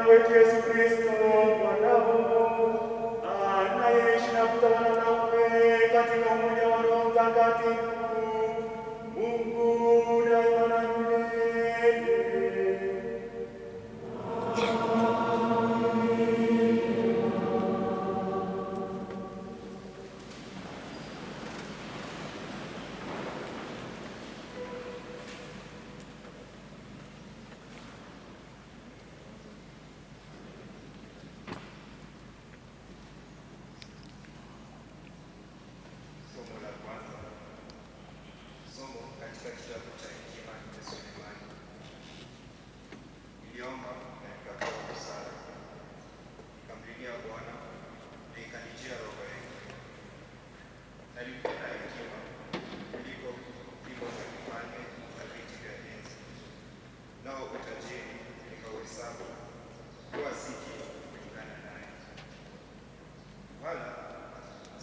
wetu Yesu Kristo mwanao, anayeishi na kutawala nawe katika umoja wa Roho Mtakatifu, Mungu daima na milele. Katika kitabu cha Hekima ya Sulemani. Niliomba na nikapewa busara, nikamlilia Bwana na ikanijia roho yangu. Nalipenda hekima kuliko fimbo za kifalme na viti vya enzi, nao utajiri nikauhesabu kuwa si kitu kulingana naye, wala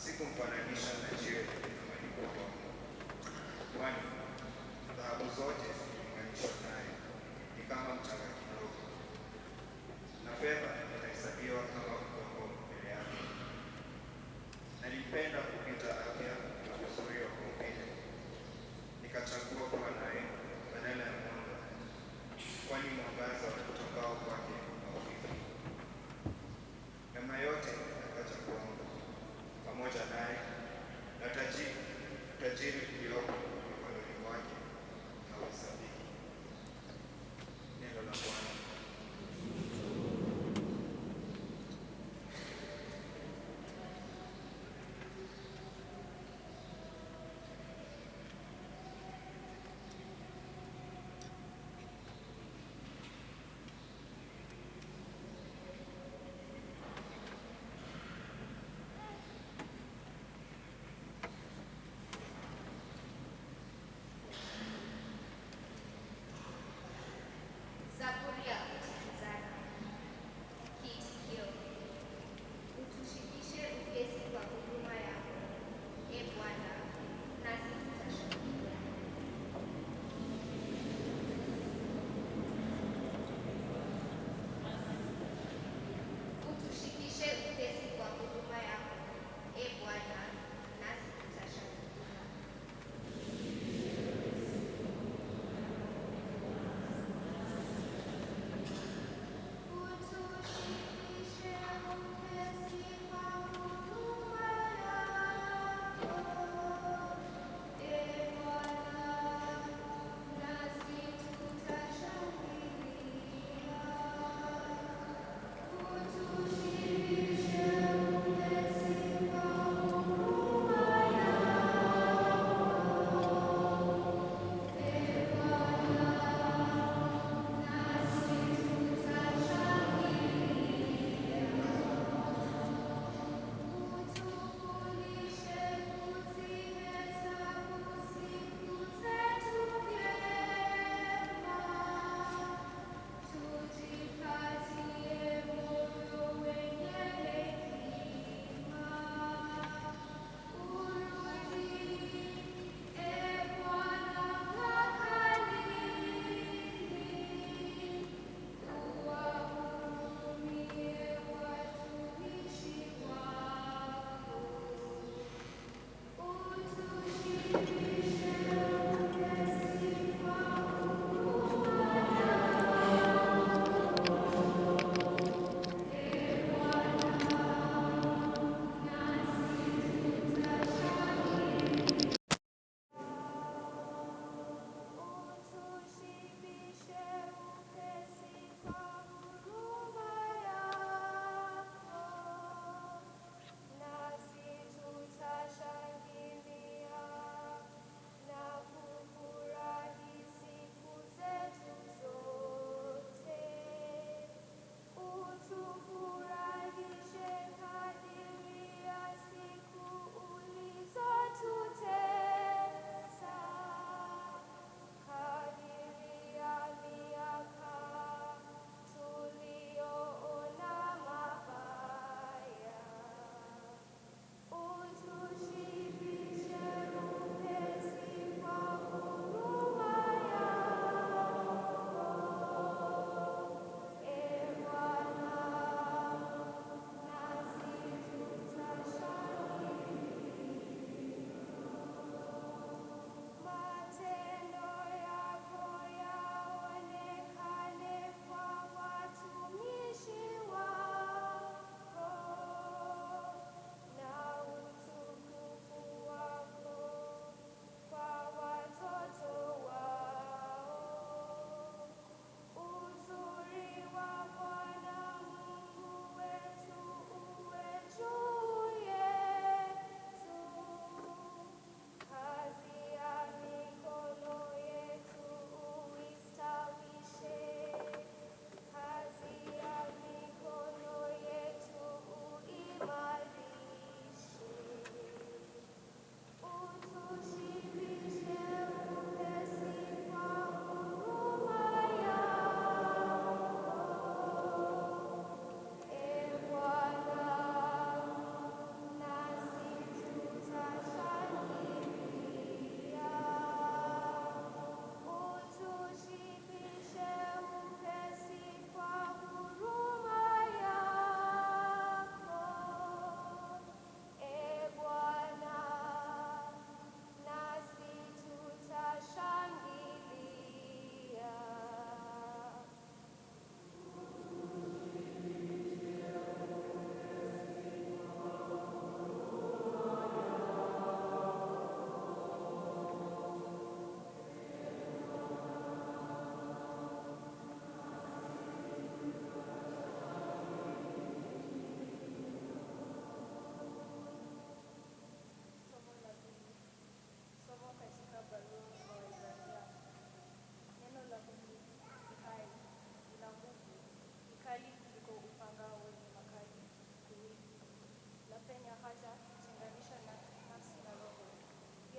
sikumfananisha na jiwe thamani kubwa, kwani dhahabu zote zikilinganishwa naye ni kama mchanga kidogo, na fedha inahesabiwa kama udongo mbele yake. Nalipenda kupita afya na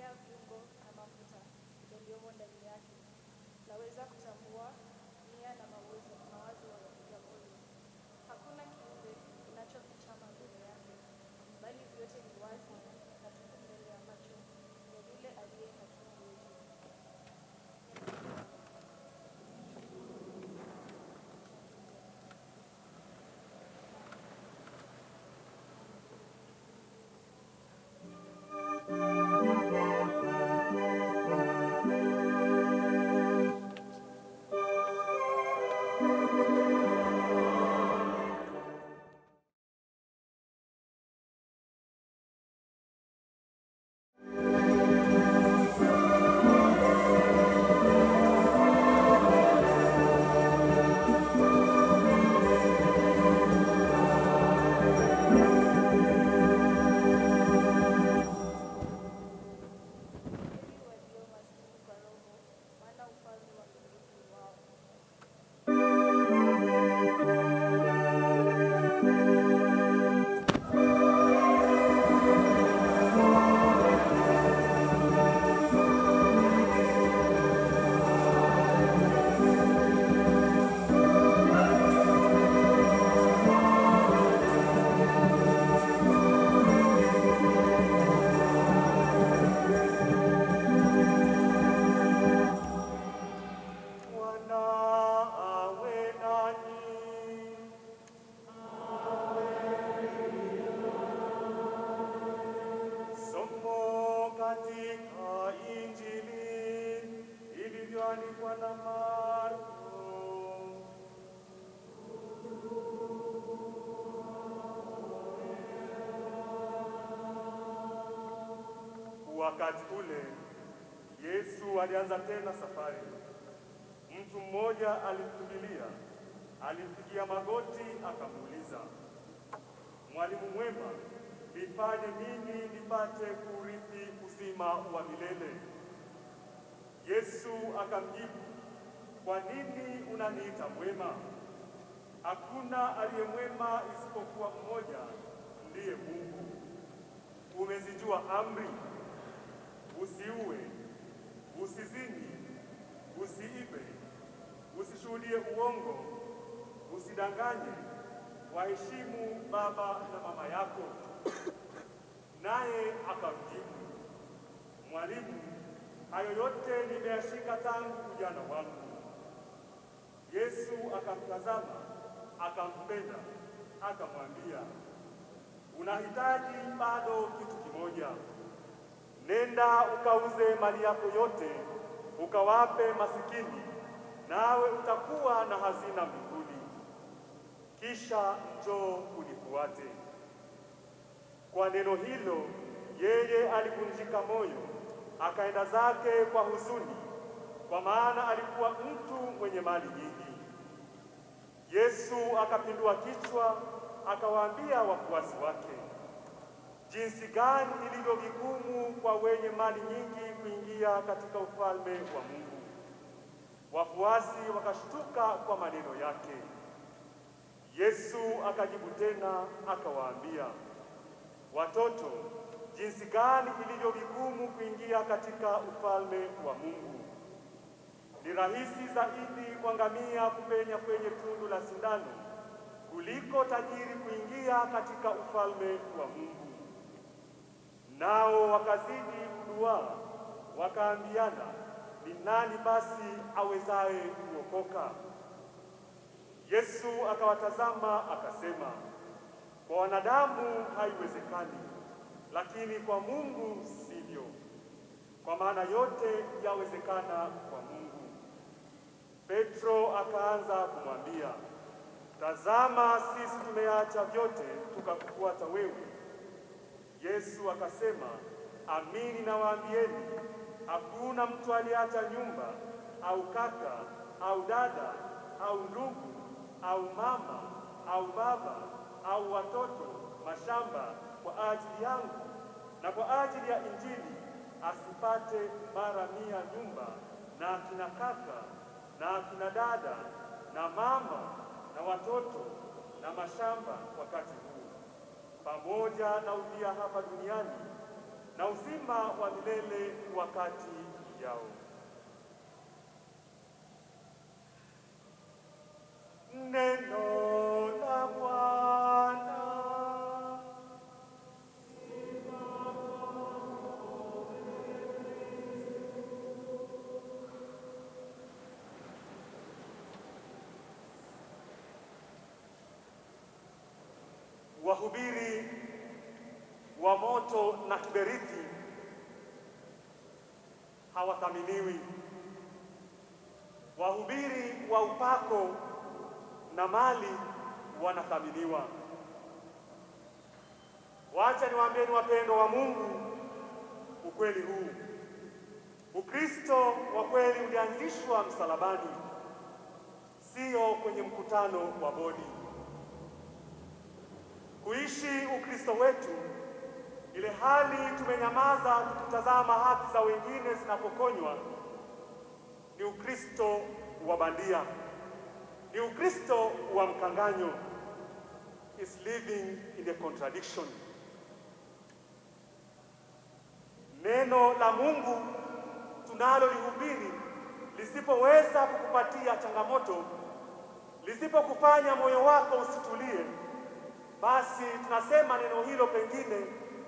kutegemea viungo na mafuta yaliyomo ndani yake. Laweza kutambua nia na mawazo ya moyo. Hakuna kiumbe kinachoficha mbele yake, bali vyote ni wazi na tupu mbele ya macho ya yule aliye hakimu wetu. Wakati ule Yesu alianza tena safari. Mtu mmoja alimkimbilia, alimpigia magoti akamuuliza, "Mwalimu mwema, nifanye nini nipate kurithi uzima wa milele?" Yesu akamjibu, "Kwa nini unaniita mwema? Hakuna aliye mwema isipokuwa mmoja, ndiye Mungu. Umezijua amri: usiue, usizini, usiibe, usishuhudie uongo, usidanganye, waheshimu baba na mama yako." Naye akamjibu, "Mwalimu, hayo yote nimeyashika tangu ujana wangu." Yesu akamtazama, akampenda, akamwambia, "Unahitaji bado kitu kimoja. Nenda ukauze mali yako yote, ukawape masikini, nawe utakuwa na hazina mbinguni. Kisha njoo unifuate." Kwa neno hilo yeye alivunjika moyo, akaenda zake kwa huzuni, kwa maana alikuwa mtu mwenye mali nyingi. Yesu akapindua kichwa, akawaambia wafuasi wake, "Jinsi gani ilivyo vigumu kwa wenye mali nyingi kuingia katika ufalme wa Mungu." Wafuasi wakashtuka kwa maneno yake. Yesu akajibu tena akawaambia, "Watoto, jinsi gani ilivyo vigumu kuingia katika ufalme wa Mungu! Ni rahisi zaidi kwa ngamia kupenya kwenye tundu la sindano kuliko tajiri kuingia katika ufalme wa Mungu." Nao wakazidi kuduaa, wakaambiana, "Ni nani basi awezaye kuokoka?" Yesu akawatazama akasema, "Kwa wanadamu haiwezekani, lakini kwa Mungu sivyo, kwa maana yote yawezekana kwa Mungu." Petro akaanza kumwambia, "Tazama, sisi tumeacha vyote tukakufuata wewe." Yesu akasema, "Amini nawaambieni, hakuna mtu aliyeacha nyumba au kaka au dada au ndugu au mama au baba au watoto, mashamba, kwa ajili yangu na kwa ajili ya Injili, asipate mara 100 nyumba na akina kaka na akina dada na mama na watoto na mashamba wakati huu, pamoja na udhia hapa duniani, na uzima wa milele wakati yao. Neno la Bwana. Wahubiri wa moto na kiberiti hawathaminiwi. Wahubiri wa upako na mali wanathaminiwa. Wacha niwaambieni wapendwa wa Mungu ukweli huu. Ukristo wa kweli ulianzishwa msalabani, sio kwenye mkutano wa bodi. Kuishi Ukristo wetu ile hali tumenyamaza tukitazama haki za wengine zinapokonywa ni Ukristo wa bandia, ni Ukristo wa mkanganyo, is living in a contradiction. Neno la Mungu tunalolihubiri lisipoweza kukupatia changamoto, lisipokufanya moyo wako usitulie, basi tunasema neno hilo pengine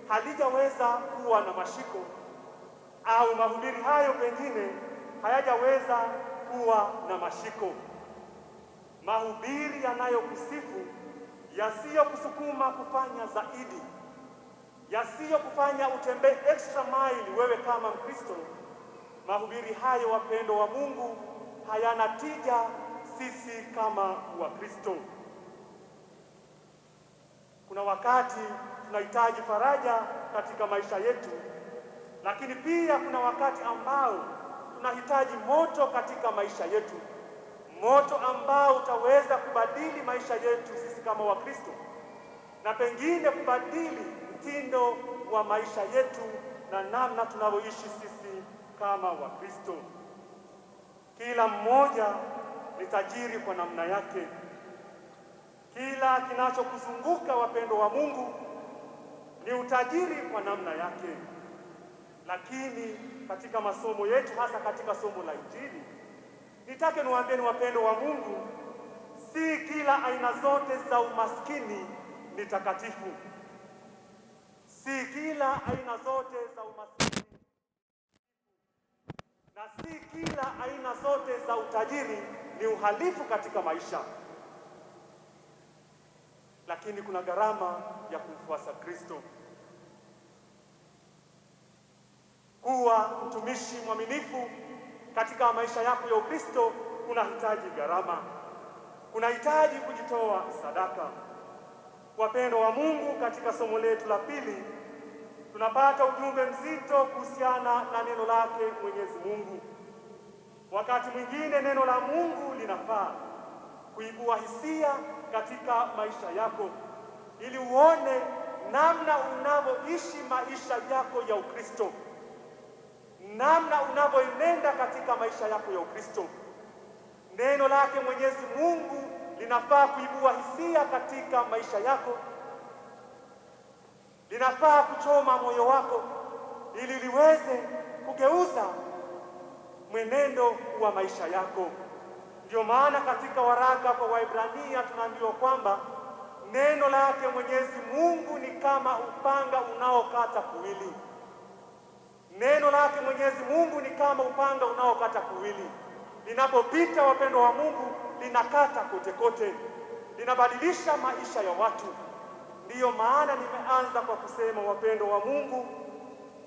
halijaweza kuwa na mashiko, au mahubiri hayo pengine hayajaweza kuwa na mashiko. Mahubiri yanayokusifu, yasiyokusukuma kufanya zaidi, yasiyokufanya utembee extra mile wewe kama Mkristo, mahubiri hayo wapendo wa Mungu hayana tija sisi kama Wakristo. Kuna wakati tunahitaji faraja katika maisha yetu, lakini pia kuna wakati ambao tunahitaji moto katika maisha yetu, moto ambao utaweza kubadili maisha yetu sisi kama Wakristo, na pengine kubadili mtindo wa maisha yetu na namna tunavyoishi sisi kama Wakristo. Kila mmoja ni tajiri kwa namna yake. Kila kinachokuzunguka wapendo wa Mungu ni utajiri kwa namna yake. Lakini katika masomo yetu, hasa katika somo la Injili, nitake niwaambieni wapendo wa Mungu, si kila aina zote za umaskini ni takatifu. Si kila aina zote za umaskini na si kila aina zote za utajiri ni uhalifu katika maisha. Lakini kuna gharama ya kumfuasa Kristo. Kuwa mtumishi mwaminifu katika maisha yako ya Ukristo kunahitaji gharama, kunahitaji kujitoa sadaka. Wapendo wa Mungu, katika somo letu la pili tunapata ujumbe mzito kuhusiana na neno lake Mwenyezi Mungu. Wakati mwingine neno la Mungu linafaa kuibua hisia katika maisha yako ili uone namna unavyoishi maisha yako ya Ukristo, namna unavyoenenda katika maisha yako ya Ukristo. Neno lake Mwenyezi Mungu linafaa kuibua hisia katika maisha yako, linafaa kuchoma moyo wako ili liweze kugeuza mwenendo wa maisha yako. Ndio maana katika waraka kwa Waebrania tunaambiwa kwamba neno lake Mwenyezi Mungu ni kama upanga unaokata kuwili. Neno lake Mwenyezi Mungu ni kama upanga unaokata kuwili. Linapopita wapendo wa Mungu, linakata kote kote, linabadilisha maisha ya watu. Ndiyo maana nimeanza kwa kusema wapendo wa Mungu,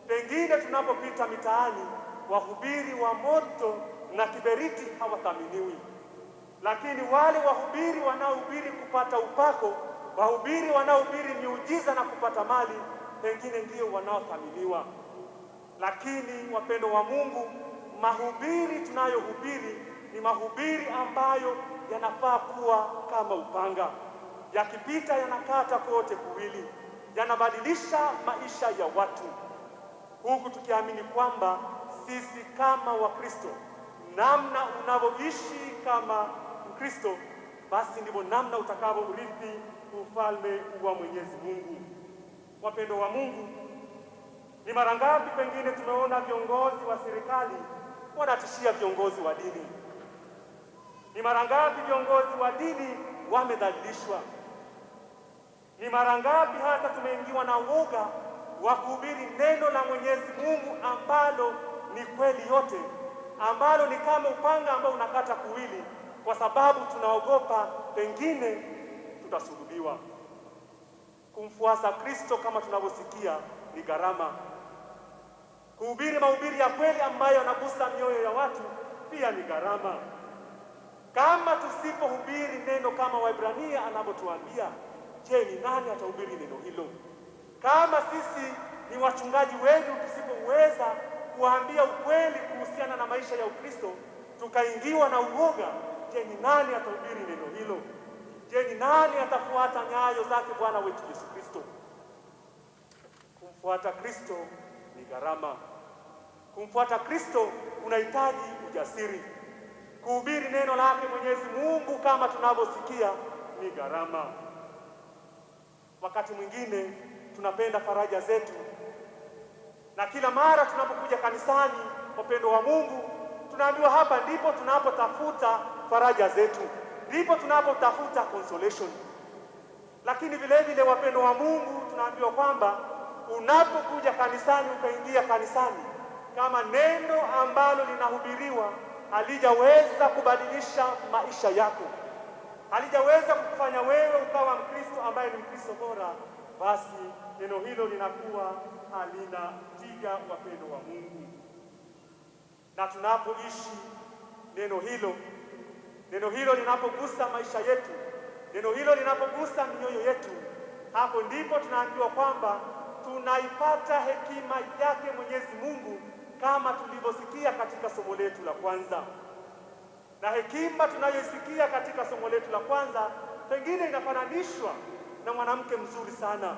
pengine tunapopita mitaani, wahubiri wa moto na kiberiti hawathaminiwi, lakini wale wahubiri wanaohubiri kupata upako, wahubiri wanaohubiri miujiza na kupata mali, pengine ndio wanaothaminiwa. Lakini wapendo wa Mungu, mahubiri tunayohubiri ni mahubiri ambayo yanafaa kuwa kama upanga, yakipita yanakata kote kuwili, yanabadilisha maisha ya watu, huku tukiamini kwamba sisi kama Wakristo, namna unavyoishi kama Mkristo, basi ndivyo namna utakavyourithi ufalme wa Mwenyezi Mungu. Wapendo wa Mungu, Ni mara ngapi pengine tumeona viongozi wa serikali wanatishia viongozi wa dini? Ni mara ngapi viongozi wa dini wamedhalilishwa? Ni mara ngapi hata tumeingiwa na uoga wa kuhubiri neno la Mwenyezi Mungu ambalo ni kweli yote, ambalo ni kama upanga ambao unakata kuwili, kwa sababu tunaogopa pengine tutasulubiwa. Kumfuasa Kristo kama tunavyosikia ni gharama. Kuhubiri mahubiri ya kweli ambayo yanagusa mioyo ya watu pia ni gharama. Kama tusipohubiri neno kama Waebrania anavyotuambia, je, ni nani atahubiri neno hilo? Kama sisi ni wachungaji wenu tusipoweza kuambia ukweli kuhusiana na maisha ya Ukristo, tukaingiwa na uoga, je, ni nani atahubiri neno hilo? Je, ni nani atafuata nyayo zake Bwana wetu Yesu Kristo? Kumfuata Kristo ni gharama. Kumfuata Kristo unahitaji ujasiri. Kuhubiri neno lake Mwenyezi Mungu kama tunavyosikia ni gharama. Wakati mwingine tunapenda faraja zetu, na kila mara tunapokuja kanisani, wapendo wa Mungu, tunaambiwa hapa ndipo tunapotafuta faraja zetu, ndipo tunapotafuta consolation. Lakini vile vile, wapendo wa Mungu, tunaambiwa kwamba unapokuja kanisani, ukaingia kanisani, kama neno ambalo linahubiriwa halijaweza kubadilisha maisha yako, halijaweza kukufanya wewe ukawa Mkristo ambaye ni Mkristo bora, basi neno hilo linakuwa halina tija, wapendo wa Mungu. Na tunapoishi neno hilo linapogusa maisha yetu, neno hilo linapogusa mioyo yetu, hapo ndipo tunaambiwa kwamba tunaipata hekima yake Mwenyezi Mungu, kama tulivyosikia katika somo letu la kwanza. Na hekima tunayoisikia katika somo letu la kwanza pengine inafananishwa na mwanamke mzuri sana.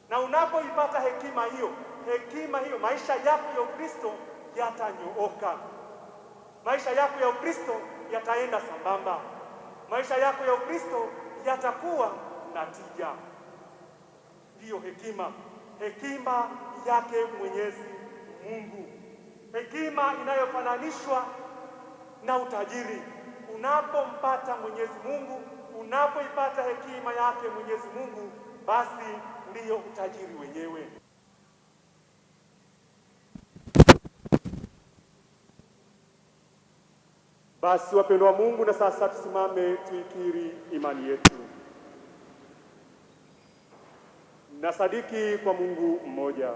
Na unapoipata hekima hiyo, maisha yako ya Ukristo yatanyooka. Maisha yako ya Ukristo yataenda sambamba. Maisha yako ya Ukristo yatakuwa na tija. Ndiyo hekima yake Mwenyezi Mungu, hekima inayofananishwa na utajiri. Unapompata Mwenyezi Mungu, unapoipata hekima yake Mwenyezi Mungu, basi ndiyo utajiri wenyewe. Basi wapendwa wa Mungu, na sasa tusimame tuikiri imani yetu. Nasadiki kwa Mungu mmoja,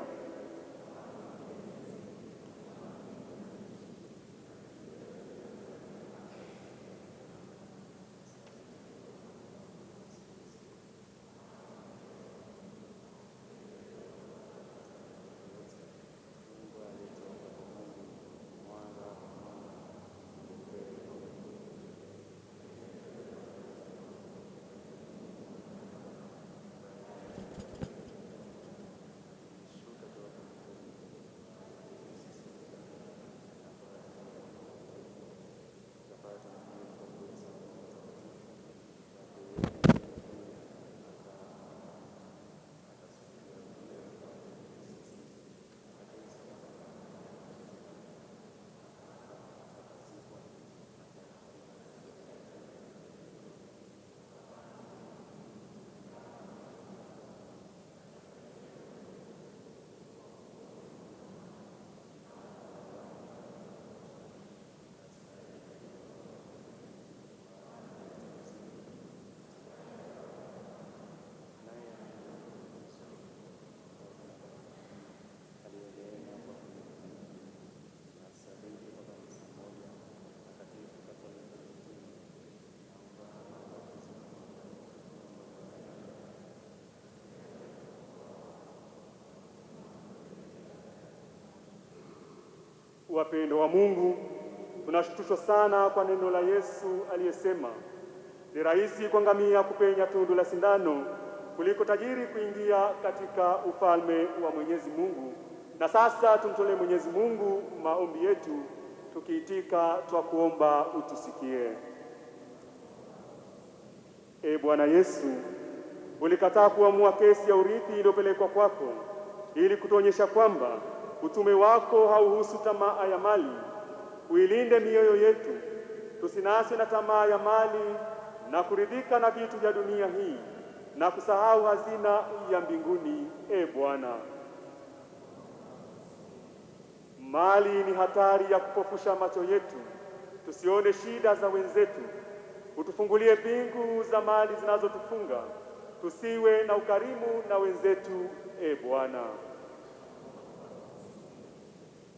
wapendo wa Mungu, tunashtushwa sana kwa neno la Yesu aliyesema, ni rahisi kwa ngamia kupenya tundu la sindano kuliko tajiri kuingia katika ufalme wa Mwenyezi Mungu. Na sasa tumtolee Mwenyezi Mungu maombi yetu, tukiitika twakuomba utusikie. Bwana Yesu, ulikataa kuamua kesi ya urithi iliyopelekwa kwako. ili kutuonyesha kwamba utume wako hauhusu tamaa ya mali. Uilinde mioyo yetu tusinaswe na tamaa ya mali na kuridhika na vitu vya dunia hii na kusahau hazina ya mbinguni. E Bwana, mali ni hatari ya kupofusha macho yetu tusione shida za wenzetu. Utufungulie mbingu za mali zinazotufunga tusiwe na ukarimu na wenzetu. E Bwana,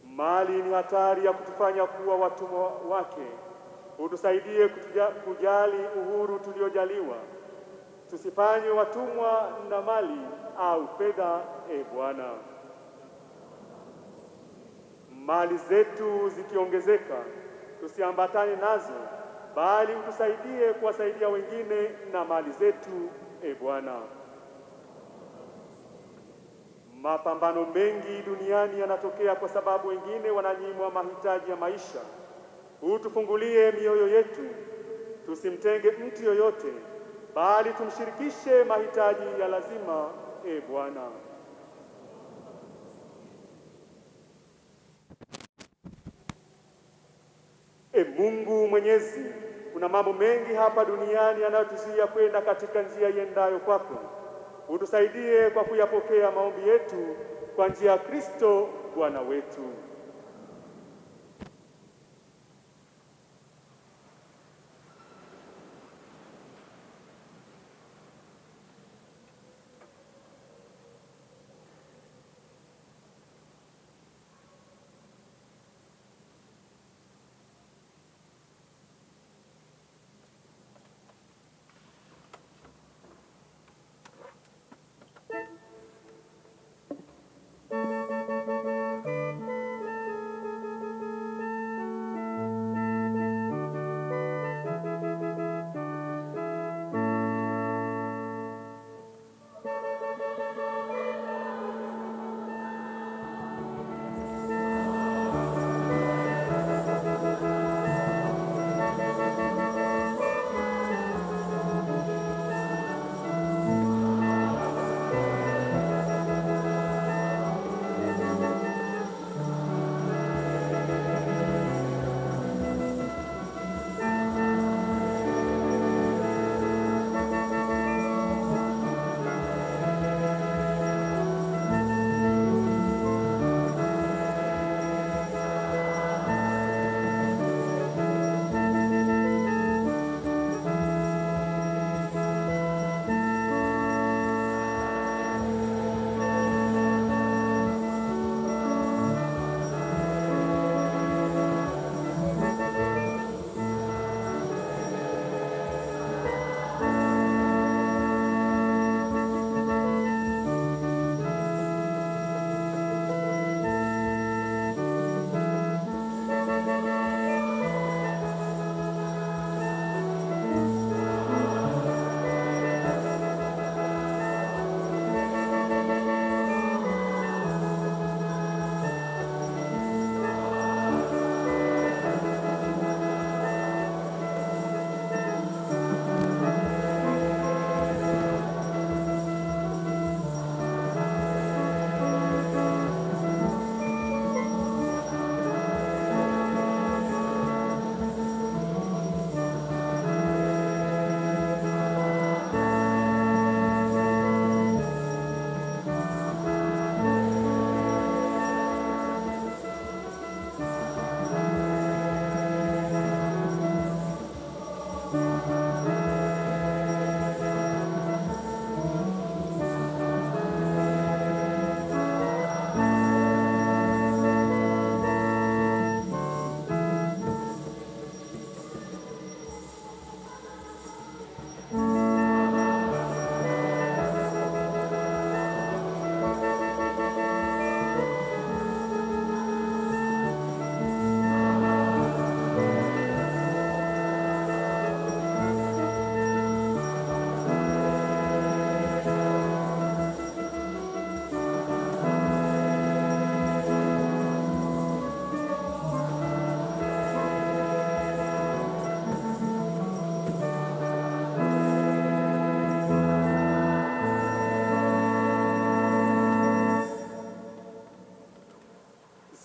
mali ni hatari ya kutufanya kuwa watumwa wake. Utusaidie kujali uhuru tuliojaliwa, tusifanywe watumwa na mali au fedha. E Bwana, mali zetu zikiongezeka tusiambatane nazo, bali utusaidie kuwasaidia wengine na mali zetu. E Bwana, mapambano mengi duniani yanatokea kwa sababu wengine wananyimwa mahitaji ya maisha. Utufungulie mioyo yetu tusimtenge mtu yoyote, bali tumshirikishe mahitaji ya lazima. E Bwana, E Mungu Mwenyezi, kuna mambo mengi hapa duniani yanayotuzuia kwenda katika njia iendayo kwako. Utusaidie kwa kuyapokea maombi yetu kwa njia ya Kristo Bwana wetu.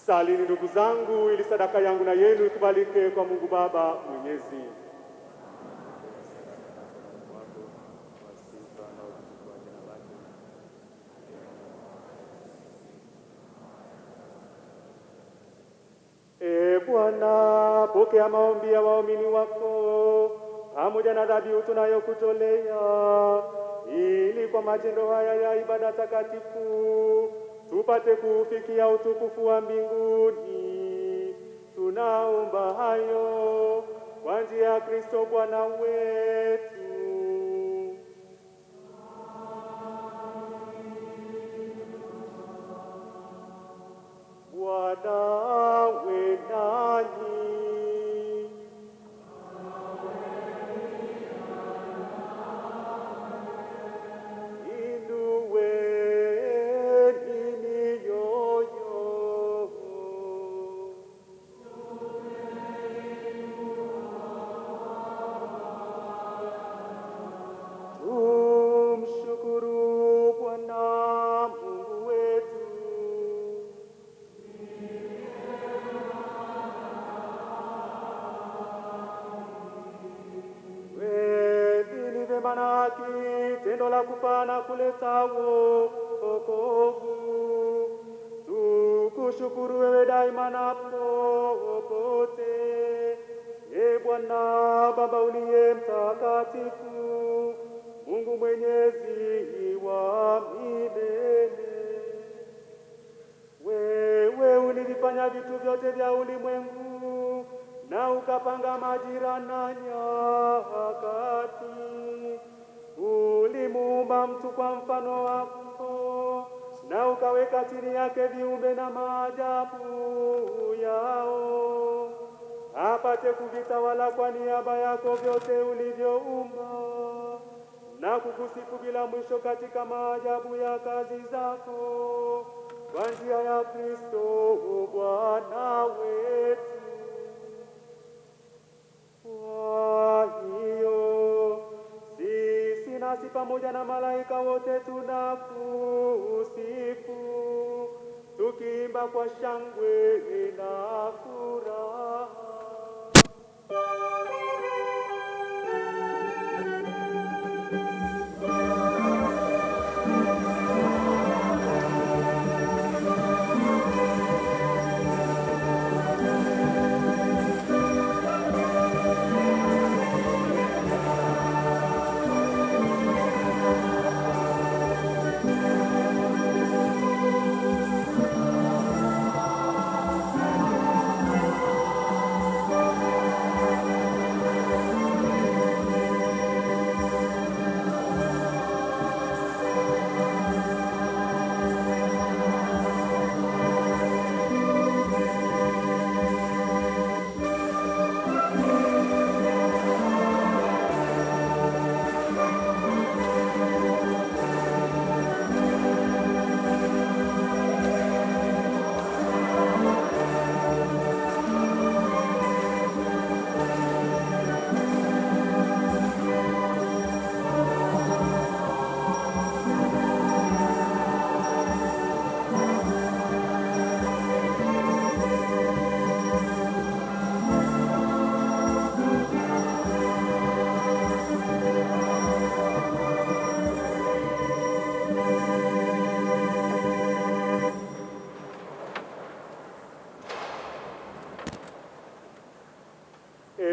Salini ndugu zangu, ili sadaka yangu na yenu ikubalike kwa Mungu Baba Mwenyezi. Bwana, pokea maombi ya waumini wako pamoja na dhabihu tunayokutolea, ili kwa matendo haya ya ibada takatifu tupate kufikia utukufu wa mbinguni. Tunaomba hayo kwa njia ya Kristo Bwana wetu. Bwana awe nanyi. Inueni mioyo. Tumshukuru Bwana Mungu wetu. Ni vema na haki tendo la kufa na kuleta wokovu. Tukushukuru wewe daima na popote, Ee Bwana Baba uliye mtakatifu, Mungu mwenyezi wa milele. Wewe ulivifanya vitu vyote vya ulimwengu na ukapanga majira na nyakati. Ulimuumba mtu kwa mfano wako na ukaweka chini yake viumbe na maajabu yao, apate kuvitawala kwa niaba yako vyote ulivyoumba na kukusifu bila mwisho katika maajabu ya kazi zako kwa njia ya Kristo Bwana wetu. Kwa hiyo sisi nasi pamoja na malaika wote tunakusifu, tukiimba kwa shangwe na furaha.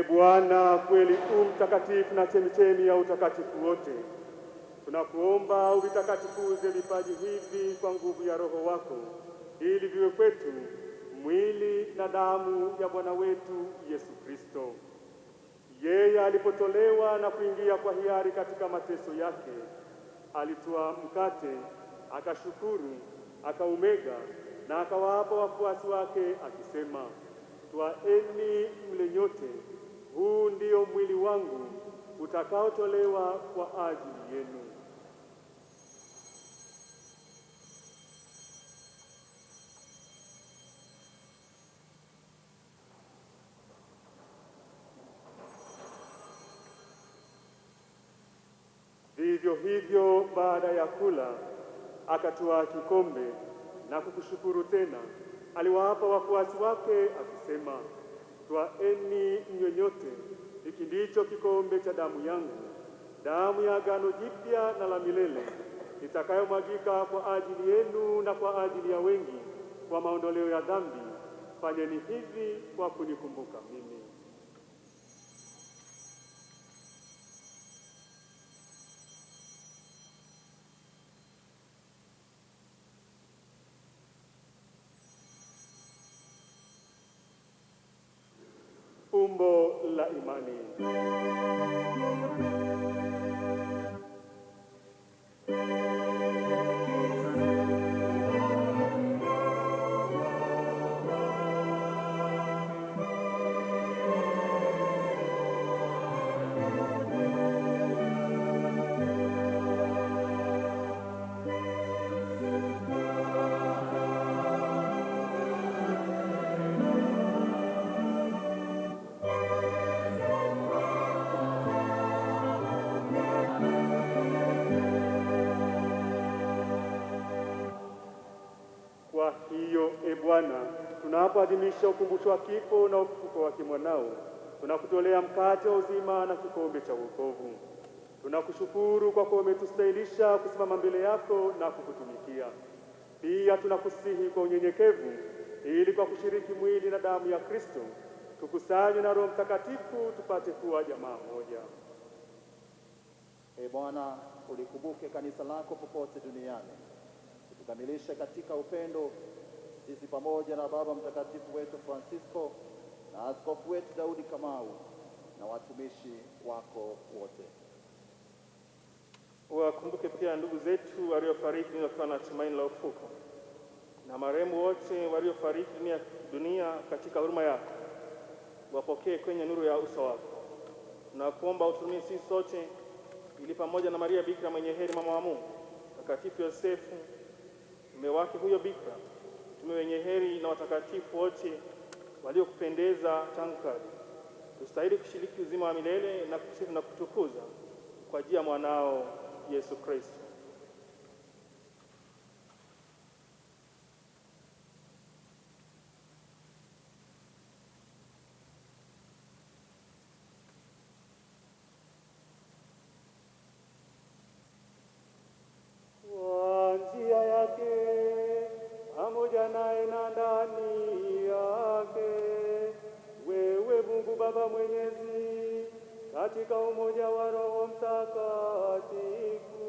Bwana kweli mtakatifu na chemichemi ya utakatifu wote, tunakuomba uvitakatifuze vipaji hivi kwa nguvu ya Roho wako, ili viwe kwetu mwili na damu ya Bwana wetu Yesu Kristo. Yeye alipotolewa na kuingia kwa hiari katika mateso yake, alitwaa mkate, akashukuru, akaumega na akawapa wafuasi wake akisema, twaeni mle nyote, huu ndio mwili wangu utakaotolewa kwa ajili yenu. Vivyo hivyo baada ya kula akatwaa kikombe na kukushukuru tena, aliwapa wafuasi wake akisema, twaeni mnywe nyote, hiki ndicho kikombe cha damu yangu, damu ya agano jipya na la milele, itakayomwagika kwa ajili yenu na kwa ajili ya wengi kwa maondoleo ya dhambi. Fanyeni hivi kwa kunikumbuka mimi. Fumbo la imani. Kwa hiyo, Bwana, tunapoadhimisha ukumbusho wa kifo na ufufuko wake mwanao, tunakutolea mkate wa uzima na kikombe cha wokovu. Tunakushukuru kwa kuwa umetustahilisha kusimama mbele yako na kukutumikia. Pia tunakusihi kwa unyenyekevu, ili kwa kushiriki mwili na damu ya Kristo tukusanywe na Roho Mtakatifu tupate kuwa jamaa moja. Bwana, ulikumbuke kanisa lako popote duniani, tukamilishe katika upendo, sisi pamoja na Baba Mtakatifu wetu Francisco na askofu wetu Daudi Kamau na watumishi wako wote. Wakumbuke pia ndugu zetu waliofariki wakiwa na tumaini la ufufuko, na marehemu wote waliofariki dunia katika huruma yako, wapokee kwenye nuru ya uso wako. Tunakuomba utumie sisi sote, ili pamoja na Maria Bikira mwenye heri, mama wa Mungu, Mtakatifu Yosefu mume wake huyo Bikira, tume wenye heri na watakatifu wote waliokupendeza tangu kale, tustahili kushiriki uzima wa milele na kusifu na kutukuza kwa ajili ya mwanao Yesu Kristo. Kwa njia yake pamoja naye na ndani yake, wewe Mungu Baba Mwenyezi, katika umoja wa Roho Mtakatifu,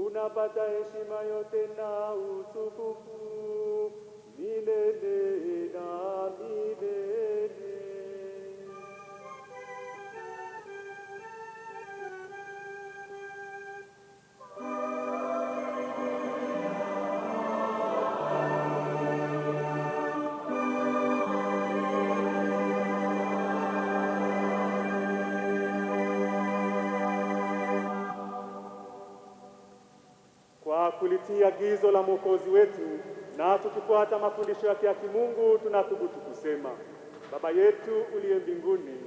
unapata heshima yote na utukufu milele na milele. Kwa kulitia agizo la Mwokozi wetu na tukifuata mafundisho yake ya kimungu, tunathubutu kusema: Baba yetu uliye mbinguni,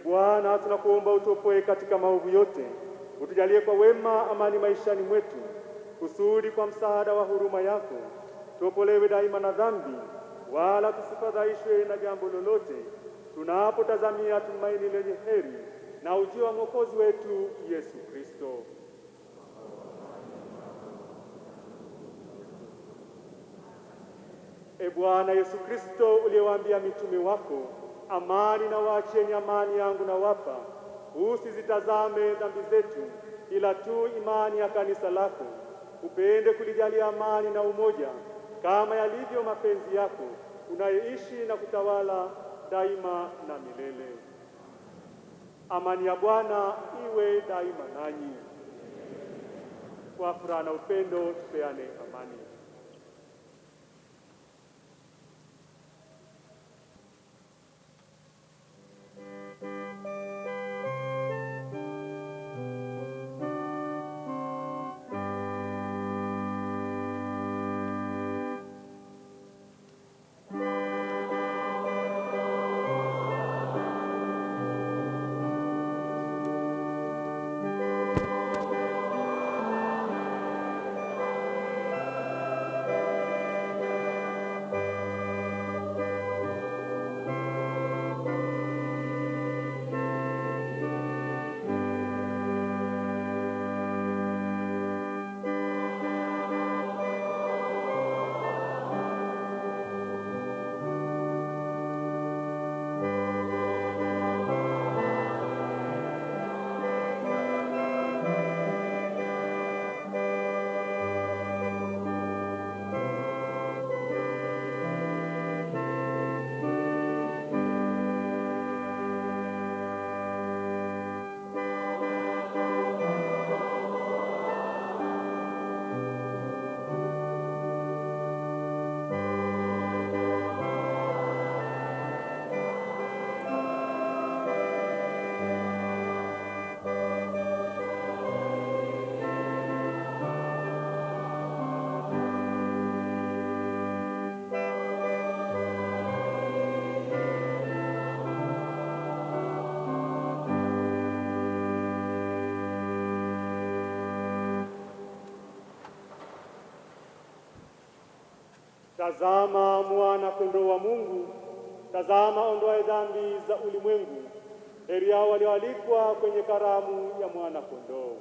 Bwana, tunakuomba utuopoe katika maovu yote, utujalie kwa wema amani maishani mwetu, kusudi kwa msaada wa huruma yako tuopolewe daima na dhambi, wala tusifadhaishwe na jambo lolote, tunapotazamia tumaini lenye heri na ujio wa Mwokozi wetu Yesu Kristo. Bwana Yesu Kristo, uliyewaambia mitume wako, amani na waachieni, amani yangu na wapa, usizitazame dhambi zetu, ila tu imani ya kanisa lako. Upende kulijalia amani na umoja, kama yalivyo mapenzi yako, unayeishi na kutawala daima na milele. Amani ya Bwana iwe daima nanyi. Kwa furaha na upendo tupeane amani. Tazama mwana kondoo wa Mungu, tazama ondoaye dhambi za ulimwengu. Heri hao walioalikwa kwenye karamu ya mwana kondoo.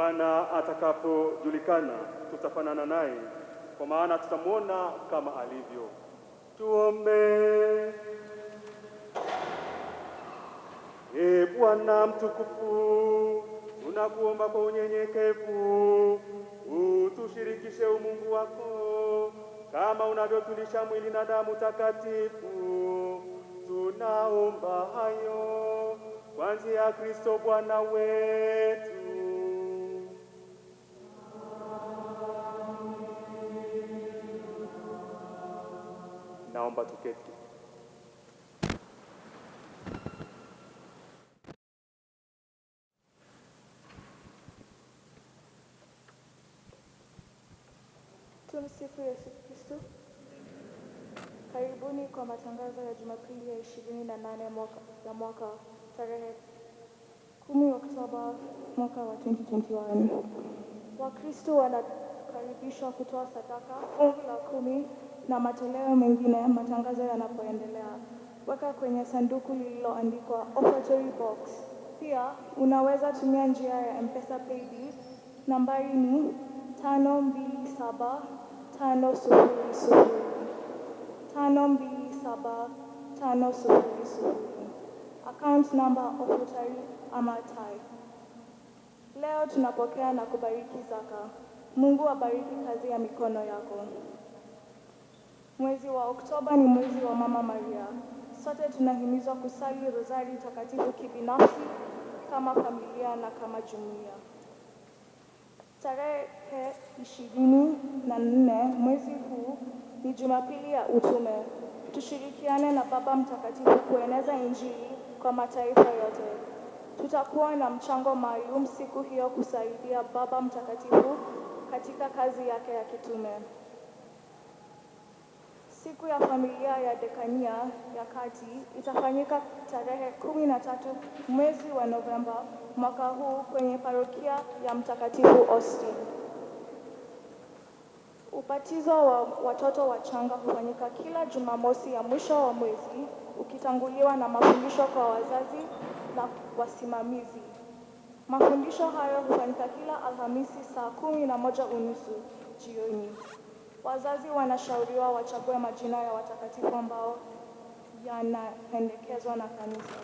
Bwana atakapojulikana tutafanana naye, kwa maana tutamwona kama alivyo. Tuombe. Ee Bwana mtukufu, tunakuomba kwa unyenyekevu utushirikishe umungu wako kama unavyotulisha mwili na damu takatifu. Tunaomba hayo kwa njia ya Kristo Bwana wetu. Naomba tuketi. Tumsifu Yesu Kristo. Karibuni kwa matangazo ya Jumapili ya 28 ya mwaka tarehe 10 Oktoba mwaka wa 2021. Wakristo wanakaribishwa kutoa sadaka, fungu la 10 na matoleo mengine matangazo yanapoendelea. Weka kwenye sanduku lililoandikwa offertory box. Pia unaweza tumia njia ya M-Pesa Paybill. Nambari ni 527 500 527 500. Account number offertory ama tithe. Leo tunapokea na kubariki zaka. Mungu abariki kazi ya mikono yako. Mwezi wa Oktoba ni mwezi wa Mama Maria. Sote tunahimizwa kusali rozari takatifu kibinafsi, kama familia na kama jumuiya. Tarehe 24 mwezi huu ni Jumapili ya Utume. Tushirikiane na Baba Mtakatifu kueneza Injili kwa mataifa yote. Tutakuwa na mchango maalum siku hiyo kusaidia Baba Mtakatifu katika kazi yake ya kitume. Siku ya familia ya Dekania ya Kati itafanyika tarehe 13 mwezi wa Novemba mwaka huu kwenye parokia ya Mtakatifu Austin. Ubatizo wa watoto wachanga hufanyika kila Jumamosi ya mwisho wa mwezi, ukitanguliwa na mafundisho kwa wazazi na wasimamizi. Mafundisho hayo hufanyika kila Alhamisi saa 11:30 jioni. Wazazi wanashauriwa wachague majina ya watakatifu ambao yanapendekezwa na kanisa.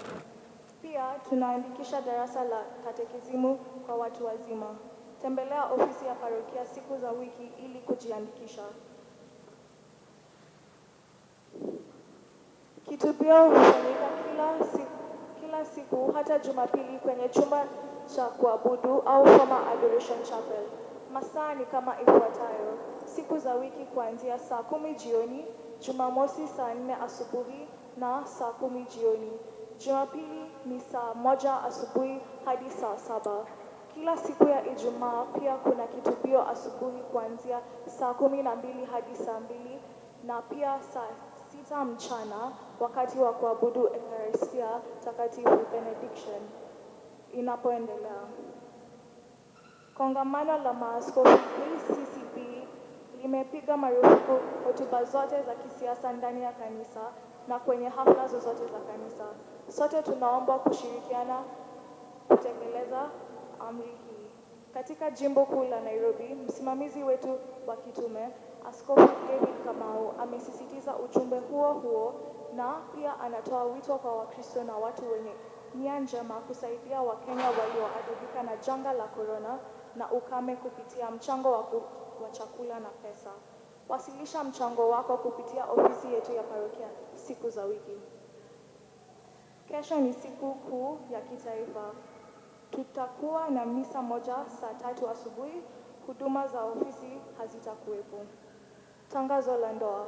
Pia tunaandikisha darasa la katekizimu kwa watu wazima. Tembelea ofisi ya parokia siku za wiki ili kujiandikisha. Kitubio hufanyika kila siku hata Jumapili kwenye chumba cha kuabudu au kama Adoration Chapel. Masaa ni kama ifuatayo: siku za wiki kuanzia saa 10 jioni, Jumamosi saa 4 asubuhi na saa 10 jioni. Jumapili ni saa 1 asubuhi hadi saa 7. Kila siku ya Ijumaa pia kuna kitubio asubuhi kuanzia saa 12 hadi saa 2 na pia saa 6 mchana wakati wa kuabudu Ekaristia Takatifu Benediction inapoendelea. Kongamano la maaskofu ACCB limepiga marufuku hotuba zote za kisiasa ndani ya kanisa na kwenye hafla zozote za kanisa. Sote tunaomba kushirikiana kutekeleza amri hii. Katika jimbo kuu la Nairobi, msimamizi wetu wa kitume, Askofu David Kamau, amesisitiza ujumbe huo na pia anatoa wito kwa Wakristo na watu wenye nia njema kusaidia Wakenya walioathirika na janga la korona na ukame kupitia mchango wa chakula na pesa. Wasilisha mchango wako kupitia ofisi yetu ya parokia siku za wiki. Kesho ni siku kuu ya kitaifa. Tutakuwa na misa moja saa 3 asubuhi. Huduma za ofisi hazitakuwepo. Tangazo la ndoa.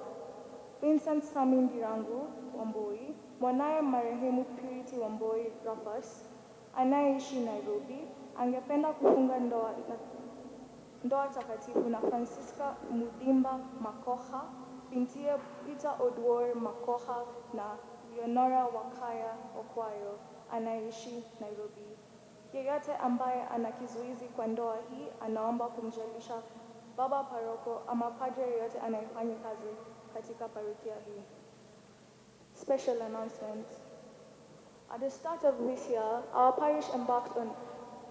Vincent Sami Ndirangu Wambui, mwanaye marehemu Purity Wambui Rufus, anayeishi Nairobi, angependa kufunga ndoa takatifu na Francisca Mudimba Makoha, bintiye Peter Odwor Makoha na Leonora Wakaya Okwayo, anayeishi Nairobi. Yeyote ambaye ana kizuizi kwa ndoa hii anaomba kumjulisha baba paroko ama padre yeyote anayefanya kazi katika parokia hii. Special announcement. At the start of this year, our parish embarked on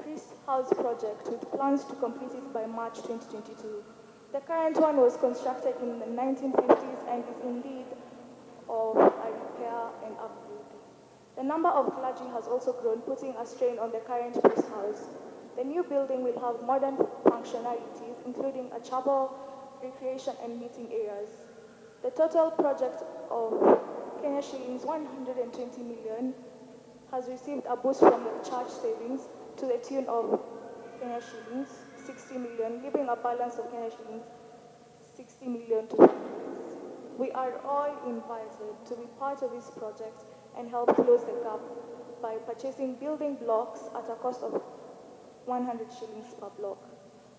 Priest House project with plans to complete it by March 2022. The current one was constructed in the 1950s and is in need of a repair and upgrade. The number of clergy has also grown, putting a strain on the current priest house. The new building will have modern functionalities, including a chapel, recreation and meeting areas. The total project of Kenya shillings 120 million has received a boost from the church savings to the tune of Kenya shillings 60 million, leaving a balance of Kenya shillings 60 million to fundraise. We are all invited to be part of this project and help close the gap by purchasing building blocks at a cost of 100 shillings per block.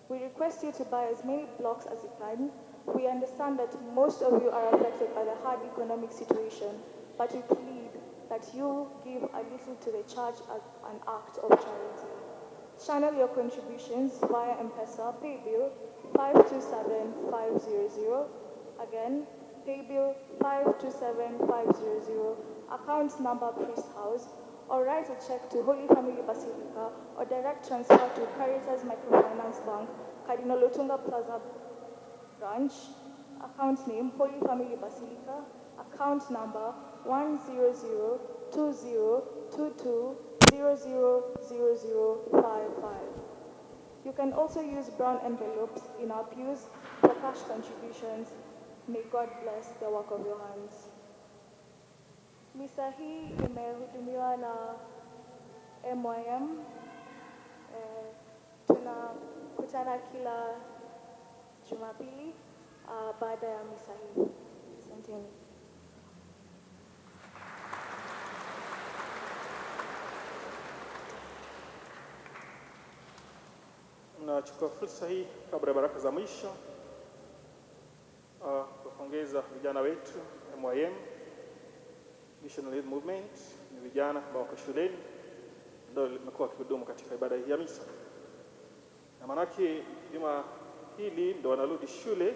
We request you to buy as many blocks as you can. We understand that most of you are affected by the hard economic situation, but we plead that you give a little to the church as an act of charity. Channel your contributions via M-Pesa, Paybill 527500. Again, Paybill 527500, account number Priest House, or write a check to Holy Family Basilica or direct transfer to Caritas Microfinance Bank, Cardinal Otunga Plaza Branch, account name Holy Family Basilica, account number 1002022000055. You can also use brown envelopes in our pews for cash contributions. May God bless the work of your hands. Misa hii imehudumiwa na MYM. Tunakutana kila Jumapili baada ya misa hii. Asanteni. Nachukua fursa hii kabla ya baraka za mwisho kupongeza vijana wetu MYM Missionary Movement. Ni vijana ambao wako shuleni ndio limekuwa kihudumu katika ibada hii ya misa, na manake juma hili ndio wanarudi shule.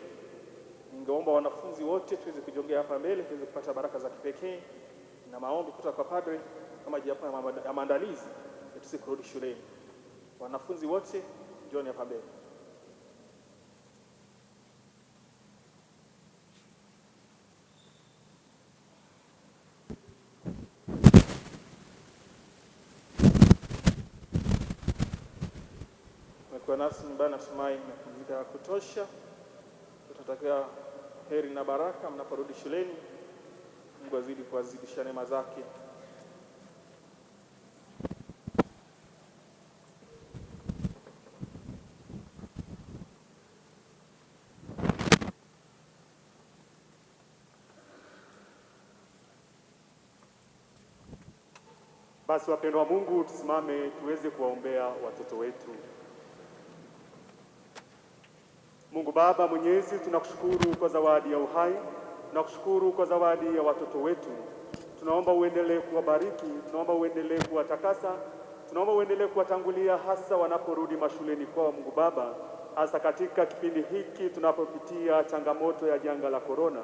Ningeomba wanafunzi wote tuweze kujongea hapa mbele tuweze kupata baraka za kipekee na maombi kutoka kwa padre kama japo ya maandalizi ya tusi kurudi shuleni. Wanafunzi wote jioni hapa mbele. Kwa nasi nyumbani natumai mapumziko ya kutosha. Tutatakia heri na baraka mnaporudi shuleni. Mungu azidi kuwazidisha neema zake. Basi wapendwa wa Mungu, tusimame tuweze kuwaombea watoto wetu. Mungu Baba Mwenyezi, tunakushukuru kwa zawadi ya uhai, tunakushukuru kwa zawadi ya watoto wetu. Tunaomba uendelee kuwabariki, tunaomba uendelee kuwatakasa, tunaomba uendelee kuwatangulia hasa wanaporudi mashuleni kwao. Mungu Baba, hasa katika kipindi hiki tunapopitia changamoto ya janga la korona,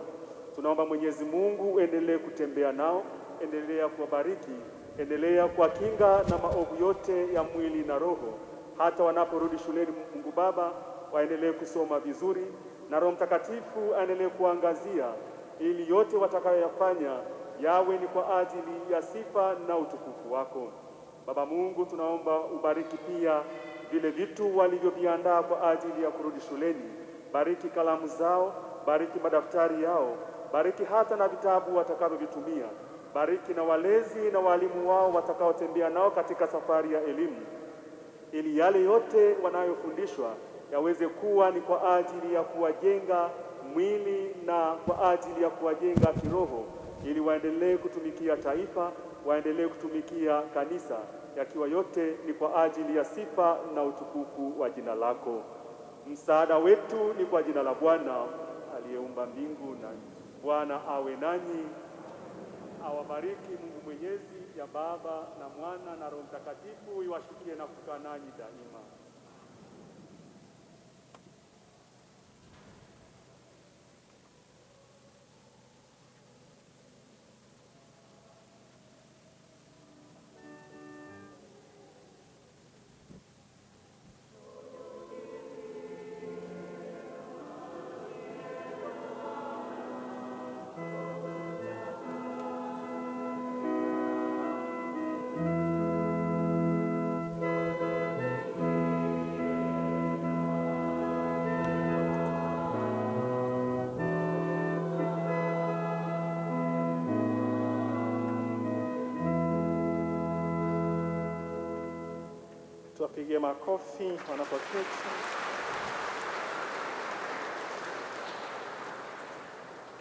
tunaomba Mwenyezi Mungu uendelee kutembea nao, endelea kuwabariki, endelea kuwakinga na maovu yote ya mwili na roho. Hata wanaporudi shuleni, Mungu Baba, waendelee kusoma vizuri na Roho Mtakatifu aendelee kuangazia, ili yote watakayoyafanya yawe ni kwa ajili ya sifa na utukufu wako. Baba Mungu, tunaomba ubariki pia vile vitu walivyoviandaa kwa ajili ya kurudi shuleni. Bariki kalamu zao, bariki madaftari yao, bariki hata na vitabu watakavyovitumia. Bariki na walezi na walimu wao watakaotembea nao katika safari ya elimu, ili yale yote wanayofundishwa yaweze kuwa ni kwa ajili ya kuwajenga mwili na kwa ajili ya kuwajenga kiroho, ili waendelee kutumikia taifa, waendelee kutumikia kanisa, yakiwa yote ni kwa ajili ya sifa na utukufu wa jina lako. Msaada wetu ni kwa jina la Bwana aliyeumba mbingu na nchi. Bwana awe nanyi, awabariki Mungu Mwenyezi, ya Baba na Mwana na Roho Mtakatifu, iwashukie na kukaa nanyi daima. tuwapigie makofi wanapoketi.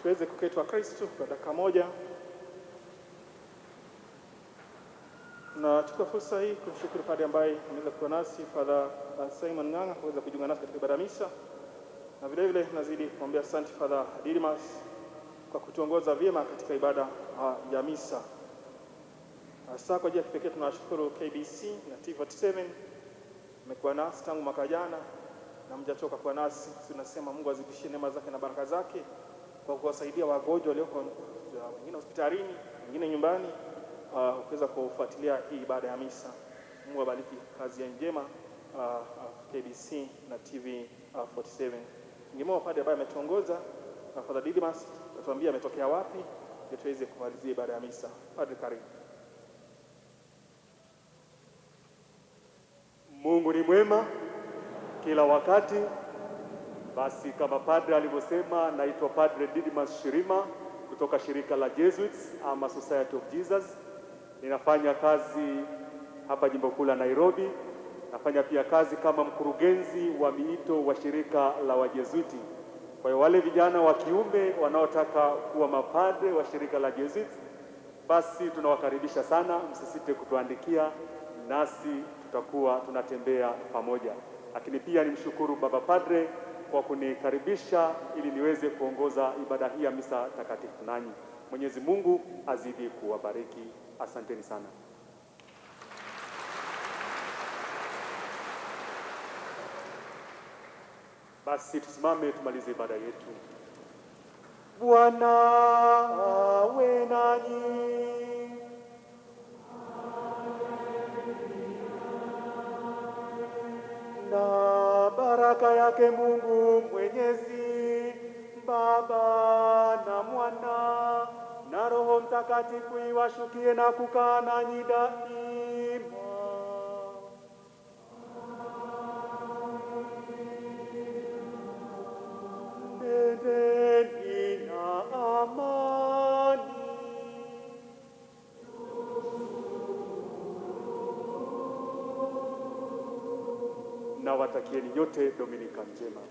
Tuweze kuketi kwa Kristo kwa dakika moja. Na chukua fursa hii kumshukuru padre ambaye ameweza kuwa nasi, Father Simon Ng'ang'a, kuweza kujiunga nasi katika ibada ya misa, na vile vile nazidi kumwambia asante Father Didimas kwa kutuongoza vyema katika ibada ya misa. Hasa kwa njia ya kipekee tunashukuru KBC na TV47 mmekuwa nasi tangu mwaka jana na mjachoka kuwa nasi. Tunasema Mungu azidishie neema zake na baraka zake kwa kuwasaidia wagonjwa walioko wengine hospitalini, wengine nyumbani, kuweza kufuatilia hii ibada ya misa. Mungu abariki kazi ya njema KBC na TV47. Ningemwomba padre ambaye ametuongoza Father Didimas atuambie ametokea wapi ili tuweze kumalizia ibada ya misa. Padre, karibu. Mungu ni mwema kila wakati. Basi kama padre alivyosema, naitwa Padre Didimas Shirima kutoka shirika la Jesuits ama Society of Jesus. Ninafanya kazi hapa jimbo kuu la Nairobi. Nafanya pia kazi kama mkurugenzi wa miito wa shirika la Wajesuiti. Kwa hiyo wale vijana wa kiume wanaotaka kuwa mapadre wa shirika la Jesuits, basi tunawakaribisha sana, msisite kutuandikia, nasi tutakuwa tunatembea pamoja. Lakini pia nimshukuru Baba Padre kwa kunikaribisha ili niweze kuongoza ibada hii ya misa takatifu nanyi. Mwenyezi Mungu azidi kuwabariki. Asanteni sana. Basi tusimame tumalize ibada yetu. Bwana awe nanyi. Na baraka yake Mungu Mwenyezi, Baba na Mwana na Roho Mtakatifu iwashukie na kukaa nanyi daima. Nendeni na amani. Na watakieni nyote Dominika njema.